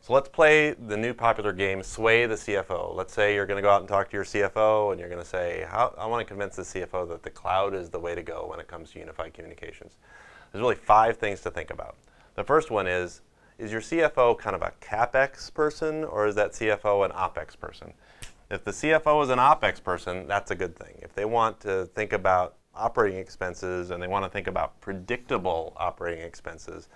So let's play the new popular game, Sway the CFO. Let's say you're going to go out and talk to your CFO, and you're going to say, I want to convince the CFO that the cloud is the way to go when it comes to unified communications. There's really 5 things to think about. The first one is your CFO kind of a CapEx person, or is that CFO an OpEx person? If the CFO is an OpEx person, that's a good thing. If they want to think about operating expenses and they want to think about predictable operating expenses,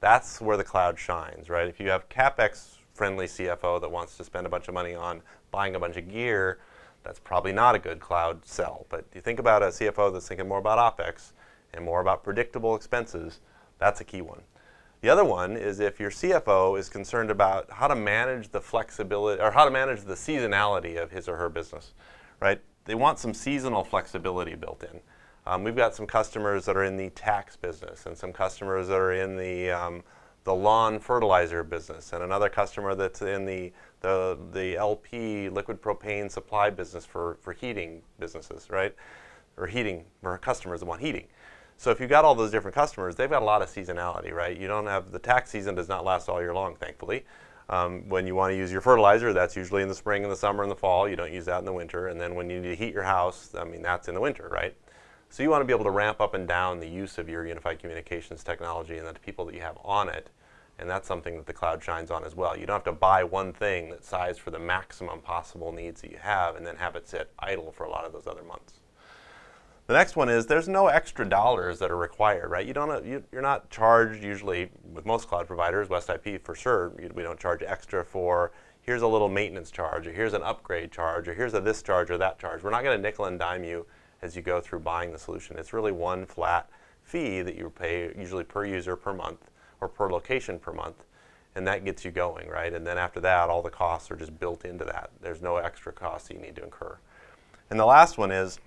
that's where the cloud shines, right? If you have CapEx-friendly CFO that wants to spend a bunch of money on buying a bunch of gear, that's probably not a good cloud sell. But you think about a CFO that's thinking more about OpEx and more about predictable expenses, that's a key one. The other one is if your CFO is concerned about how to manage the flexibility or how to manage the seasonality of his or her business, right? They want some seasonal flexibility built in. We've got some customers that are in the tax business and some customers that are in the lawn fertilizer business and another customer that's in the LP, liquid propane supply business for heating businesses, right? Or heating, or customers that want heating. So if you've got all those different customers, they've got a lot of seasonality, right? You don't have, the tax season does not last all year long, thankfully. When you want to use your fertilizer, that's usually in the spring and the summer and the fall. You don't use that in the winter. And then when you need to heat your house, I mean, that's in the winter, right? So you want to be able to ramp up and down the use of your unified communications technology and the people that you have on it. And that's something that the cloud shines on as well. You don't have to buy one thing that's sized for the maximum possible needs that you have and then have it sit idle for a lot of those other months. The next one is there's no extra dollars that are required, right? You're not charged usually with most cloud providers, West IP for sure, we don't charge extra for here's a little maintenance charge, or here's an upgrade charge, or here's a this charge or that charge. We're not going to nickel and dime you as you go through buying the solution. It's really one flat fee that you pay usually per user per month or per location per month, and that gets you going, right? And then after that, all the costs are just built into that. There's no extra costs that you need to incur. And the last one is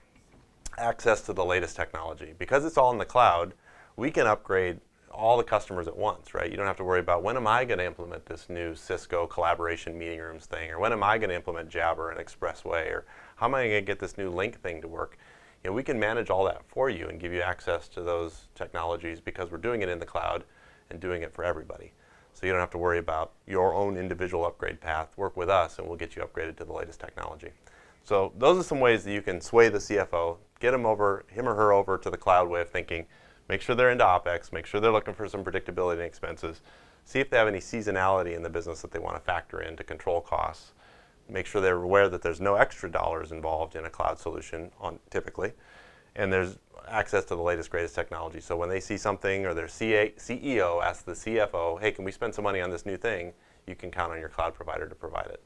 access to the latest technology. Because it's all in the cloud, we can upgrade all the customers at once, right? You don't have to worry about when am I going to implement this new Cisco collaboration meeting rooms thing, or when am I going to implement Jabber and Expressway, or how am I going to get this new Link thing to work? You know, we can manage all that for you and give you access to those technologies because we're doing it in the cloud and doing it for everybody. So you don't have to worry about your own individual upgrade path. Work with us and we'll get you upgraded to the latest technology. So those are some ways that you can sway the CFO, get him or her over to the cloud way of thinking, make sure they're into OpEx, make sure they're looking for some predictability in expenses, see if they have any seasonality in the business that they want to factor in to control costs, make sure they're aware that there's no extra dollars involved in a cloud solution typically, and there's access to the latest, greatest technology. So when they see something or their CEO asks the CFO, hey, can we spend some money on this new thing, you can count on your cloud provider to provide it.